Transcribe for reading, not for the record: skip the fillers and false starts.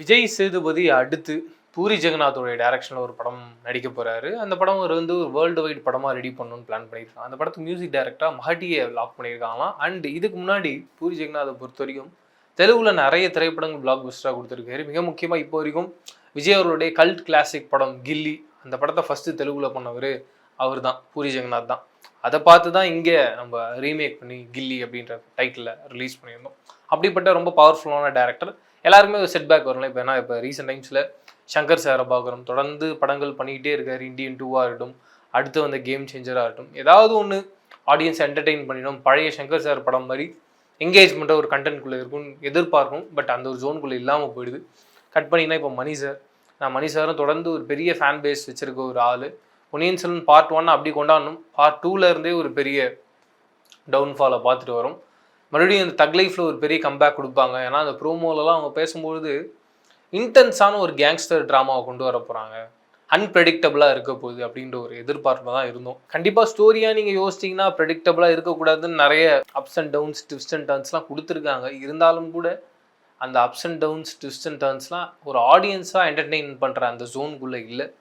விஜய் சேதுபதி அடுத்து பூரி ஜெகநாதோடைய டைரக்ஷனில் ஒரு படம் நடிக்க போகிறாரு. அந்த படம் ஒரு வேர்ல்டு வைட் படமாக ரெடி பண்ணணும்னு பிளான் பண்ணியிருக்காங்க. அந்த படத்துக்கு மியூசிக் டைரக்டராக மஹட்டியை லாக் பண்ணியிருக்காங்களாம். அண்ட் இதுக்கு முன்னாடி பூரி ஜெகநாதை பொறுத்த வரைக்கும் தெலுங்கில் நிறைய திரைப்படங்கள் பிளாக் பஸ்டராக கொடுத்துருக்காரு. மிக முக்கியமாக இப்போ வரைக்கும் விஜய் அவருடைய கல்ட் கிளாசிக் படம் கில்லி, அந்த படத்தை ஃபஸ்ட்டு தெலுங்கில் பண்ணவர் அவர் தான், பூரி ஜெகநாத் தான். அதை பார்த்து தான் இங்கே நம்ம ரீமேக் பண்ணி கில்லி அப்படின்ற டைட்டிலில் ரிலீஸ் பண்ணியிருந்தோம். அப்படிப்பட்ட ரொம்ப பவர்ஃபுல்லான டேரக்டர். எல்லாருக்குமே ஒரு செட்பேக் வரலாம். இப்போ ரீசெண்ட் டைம்ஸில் சங்கர் சாரை பார்க்குறோம், தொடர்ந்து படங்கள் பண்ணிக்கிட்டே இருக்கார். இந்தியன் 2 இருக்கட்டும், அடுத்து வந்த கேம் சேஞ்சராக இருக்கட்டும், ஏதாவது ஒன்று ஆடியன்ஸ் என்டர்டெயின் பண்ணிடும். பழைய சங்கர் சார் படம் மாதிரி என்கேஜ்மெண்ட்டாக ஒரு கண்டென்ட்குள்ளே இருக்கும்னு எதிர்பார்க்கும். பட் அந்த ஒரு ஜோனுக்குள்ளே இல்லாமல் போயிடுது. கட் பண்ணிங்கன்னா இப்போ மணி சார், மணி சாரும் தொடர்ந்து ஒரு பெரிய ஃபேன் பேஸ் வச்சுருக்க ஒரு ஆள். பொன்னியின் செல்வன் பார்ட் 1 அப்படி கொண்டாடணும், பார்ட் 2ல இருந்தே ஒரு பெரிய டவுன்ஃபாலை பார்த்துட்டு வரும். மறுபடியும் அந்த தக் லைஃப்பில் ஒரு பெரிய கம்பேக் கொடுப்பாங்க. ஏன்னா அந்த ப்ரோமோலலாம் அவங்க பேசும்பொழுது இன்டென்ஸான ஒரு கேங்ஸ்டர் ட்ராமாவை கொண்டு வர போகிறாங்க, அன்பிரடிக்டபிளாக இருக்க போகுது அப்படின்ற ஒரு எதிர்பார்ப்பு தான் இருந்தோம். கண்டிப்பாக ஸ்டோரியாக நீங்கள் யோசிச்சிங்கன்னா ப்ரெடிக்டபிளாக இருக்கக்கூடாதுன்னு நிறைய ups and downs, twist and டர்ன்ஸ்லாம் கொடுத்துருக்காங்க. இருந்தாலும் கூட அந்த ups and downs, twist and டர்ன்ஸ்லாம் ஒரு ஆடியன்ஸாக என்டர்டெயின் பண்ணுற அந்த ஜோனுக்குள்ளே இல்லை.